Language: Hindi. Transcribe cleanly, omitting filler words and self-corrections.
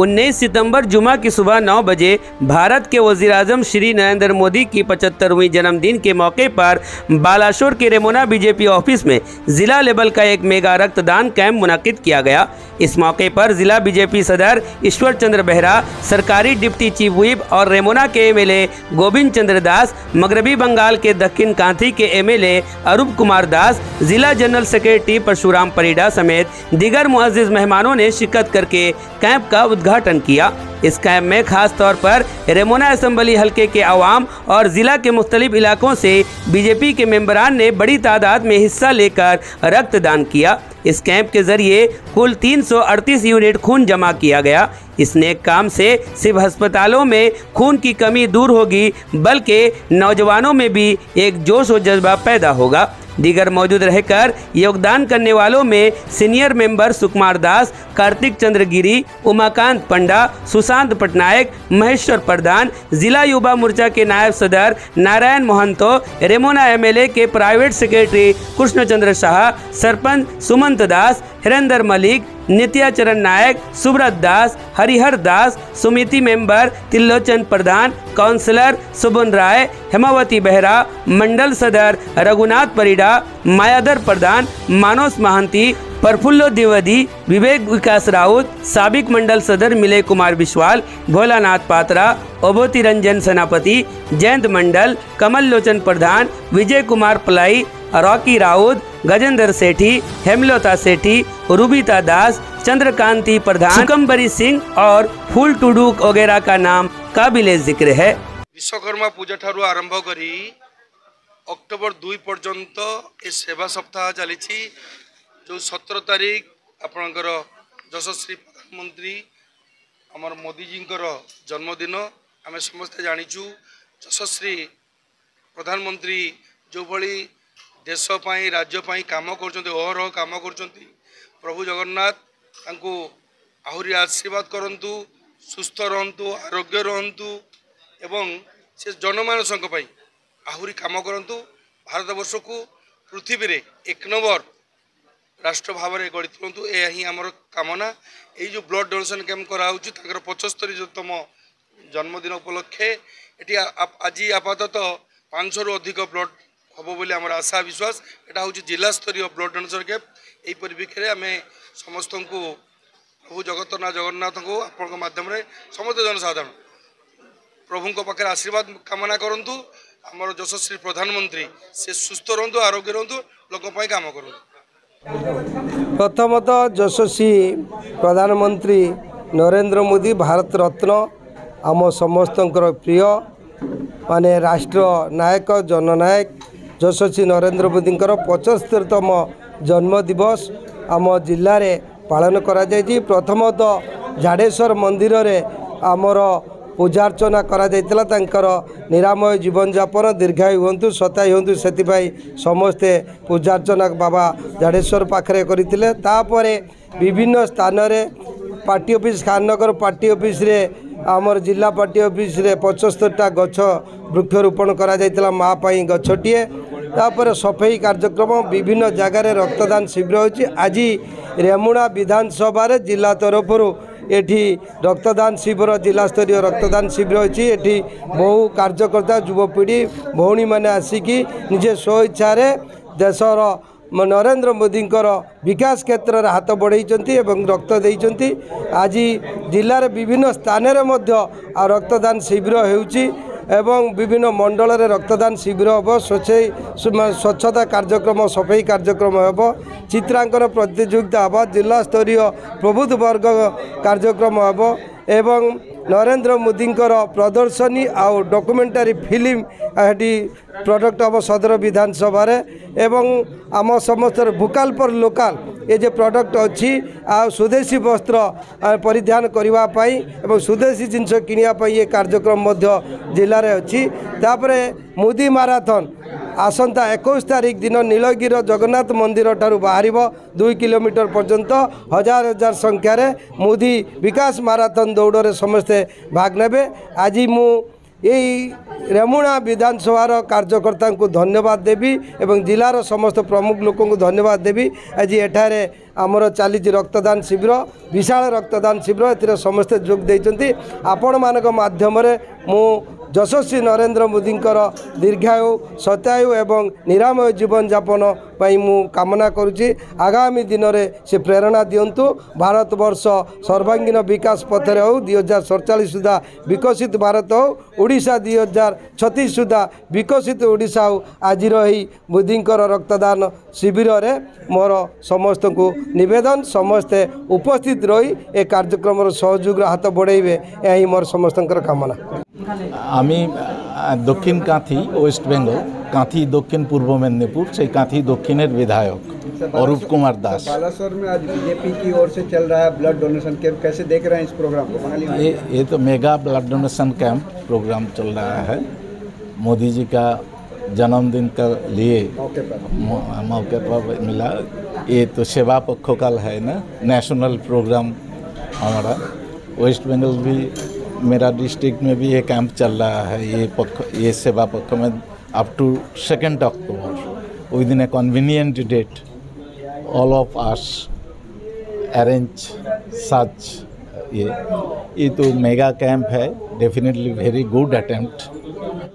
19 सितंबर जुमा की सुबह 9 बजे भारत के वज़ीर-ए-आज़म श्री नरेंद्र मोदी की 75वीं जन्मदिन के मौके पर बालाशोर के रेमोना बीजेपी ऑफिस में जिला लेवल का एक मेगा रक्तदान कैंप मुनक्किद किया गया। इस मौके पर जिला बीजेपी सदर ईश्वर चंद्र बेहरा, सरकारी डिप्टी चीफ व्हिप और रेमोना के एमएलए गोविंद चंद्र दास, मगरबी बंगाल के दक्षिण कांथी के एमएलए अरूप कुमार दास, जिला जनरल सेक्रेटरी परशुराम परिडा समेत दीगर मुअज़्ज़िज़ मेहमानों ने शिरकत करके कैंप का उद्घाटन किया। इस कैंप में खास तौर पर रेमोना असेंबली हलके के अवाम और जिला के मुख्तलिफ इलाकों से बीजेपी के मेंबरान ने बड़ी तादाद में हिस्सा लेकर रक्तदान किया। इस कैंप के जरिए कुल 338 यूनिट खून जमा किया गया। इस नेक काम से सिर्फ अस्पतालों में खून की कमी दूर होगी, बल्कि नौजवानों में भी एक जोश और जज्बा पैदा होगा। दीगर मौजूद रहकर योगदान करने वालों में सीनियर मेंबर सुकुमार दास, कार्तिक चंद्र गिरी, उमाकांत पंडा, सुशांत पटनायक, महेश्वर प्रधान, जिला युवा मोर्चा के नायब सदर नारायण मोहंतो, रेमोना एमएलए के प्राइवेट सेक्रेटरी कृष्णचंद्र शाह, सरपंच सुमंत दास, हिरेंद्र मलिक, नित्याचरण नायक, सुब्रत दास, हरिहर दास, समिति मेंबर तिल्लोचन प्रधान, काउंसलर सुबन राय, हेमावती बेहरा, मंडल सदर रघुनाथ परिडा, मायाधर प्रधान, मानस महंती, प्रफुल्लो द्विवेदी, विवेक विकास राउत, साबिक मंडल सदर मिले कुमार बिस्वाल, भोलानाथ पात्रा, अभोति रंजन सेनापति, जयंत मंडल, कमल लोचन प्रधान, विजय कुमार पलाई, रॉकी राउत, गजेंद्र सेठी, हेमलता सेठी, रूबिता दास, चंद्रकांति प्रधान, सुकम्बरी सिंह और फूल टुडू वगैरह का नाम काबिले जिक्र है। विश्वकर्मा पूजा ठारू आरंभ करी अक्टोबर 2 पर्यंत ए सेवा सप्ताह चली जो 17 तारीख आपणकर यशस्वी प्रधानमंत्री आमर मोदीजी जन्मदिन आम समस्ते जाचु। यशस्वी प्रधानमंत्री जो भली देशपाई राज्यपाई काम करहरह काम कर प्रभु जगन्नाथ तांको आहुरी आशीर्वाद करंतु, सुस्थ रहंतु, आरोग्य रहंतु एवं से जनमानस आहुरी काम करंतु। भारत वर्ष को पृथ्वी रे एक नंबर राष्ट्र भाव में गढ़ी तुलंतु। यही आमर कामना। ये जो ब्लड डोनेशन कैंप कराऊँ 75तम जन्मदिन उपलक्षे ये आज आपातत 500 रु अधिक ब्लड हम बोली आम आशा विश्वास। यहाँ हूँ जिला स्तरीय ब्लड डोनेशन कैंप। यही परिप्रेक्षी आम समस्त को प्रभु जगन्नाथ जगन्नाथ को आपण माध्यम समस्त जनसाधारण प्रभु पाखे आशीर्वाद कामना करूँ। आमर यशस्वी प्रधानमंत्री से सुस्थ रहतु, आरोग्य रहतु, लोक काम करूँ। प्रथमतः यशस्वी प्रधानमंत्री नरेंद्र मोदी भारत रत्न आम समस्त प्रिय माने राष्ट्र नायक जननायक यशस्वी नरेंद्र मोदी 75तम जन्म दिवस आम जिले में पालन करा जायछि। प्रथमतः झाड़ेश्वर मंदिर रे आमर पूजार्चना करा जायतिला। तांकर निरामय जीवन जापन दीर्घायु हंतु, सतायु हंतु, सेतिपाई समस्ते पूजार्चना बाबा झाड़ेश्वर पाखरे करितिले। तापरे विभिन्न स्थान रे party office Khannagar party office रे आमर जिला पार्टी ऑफिस रे 75टा गछ वृक्षरोपण करा जायतिला माँ पाई गछटिए। तापर सफाई कार्यक्रम विभिन्न जगार रक्तदान शिविर होछि। आज रेमुणा विधानसभा रे जिला तरफ एठी रक्तदान शिविर जिला स्तरीय रक्तदान शिविर होछि। एठी बहु कार्यकर्ता युवपीढ़ी भौणी माने आसिकी निजे स्वेच्छा देशर नरेंद्र मोदी विकास क्षेत्र में हाथ बढ़ाई रक्त देइचंती। आज जिलार विभिन्न स्थान रक्तदान शिविर होउछि एवं विभिन्न मंडल रे रक्तदान शिविर हम। स्वच्छता कार्यक्रम सफाई कार्यक्रम हम। चित्रांकन प्रतियोगिता हम। जिला स्तरीय प्रबुद्ध वर्ग कार्यक्रम हम एवं नरेंद्र मोदी प्रदर्शनी आउ डॉक्यूमेंटरी फिल्म ये प्रोडक्ट हम सदर विधानसभा एवं आम समस्त भोकाल पर लोकाल ये जो प्रोडक्ट अच्छी आ स्वदेशी वस्त्र परिधान करने एवं स्वदेशी जिनस किनिया ये कार्यक्रम जिले में अच्छी। तापर मोदी माराथन आसंता 21 तारीख दिन नीलगिरी जगन्नाथ मंदिर ठारू बाहर 2 किलोमीटर पर्यंत हजार हजार संख्यार मोदी विकास माराथन दौड़ समस्ते भाग नेबे। आज मु यही रेमुणा विधानसभा कार्यकर्ता को धन्यवाद देवी एवं जिलार समस्त प्रमुख लोक को धन्यवाद देवी। आज एठारे आमर चली रक्तदान शिविर विशाल रक्तदान शिविर ए समस्ते जोग देइचंती आपण मानक माध्यम मु यशस्वी नरेंद्र मोदी दीर्घायु सत्यायु एवं निरामय जीवन यापन पाई मु कामना करुच्ची आगामी दिन में से प्रेरणा दिंतु भारत वर्ष सर्वांगीन विकास पथर हो 2047 सुधा विकसित भारत हो ओडिशा 2036 सुधा विकसित ओडिशा हो आज मोदी रक्तदान शिविर रे मोर समस्त को निवेदन समस्ते उपस्थित रही ए कार्यक्रम सहयोग हाथ बढ़ाइबे यही मोर समस्त कामना। आमी दक्षिण कांथी वेस्ट बेंगल कांथी दक्षिण पूर्व मेदिनीपुर से कांथी दक्षिण विधायक अरूप कुमार दास। बालासोर में आज बीजेपी की ओर से चल रहा है ब्लड डोनेशन कैंप, कैसे देख रहे हैं इस प्रोग्राम को? ये तो mega blood donation camp programme चल रहा है। मोदी जी का जन्मदिन का लिए मौके पर मिला। ये तो सेवा पक्ष का है ना, नेशनल प्रोग्राम हमारा। वेस्ट बंगाल भी मेरा डिस्ट्रिक्ट में भी ये कैंप चल रहा है। ये सेवा पक्ष में up to 2 October within a convenient date all of us arrange such. ये तो मेगा कैंप है, डेफिनेटली वेरी गुड अटेम्प्ट।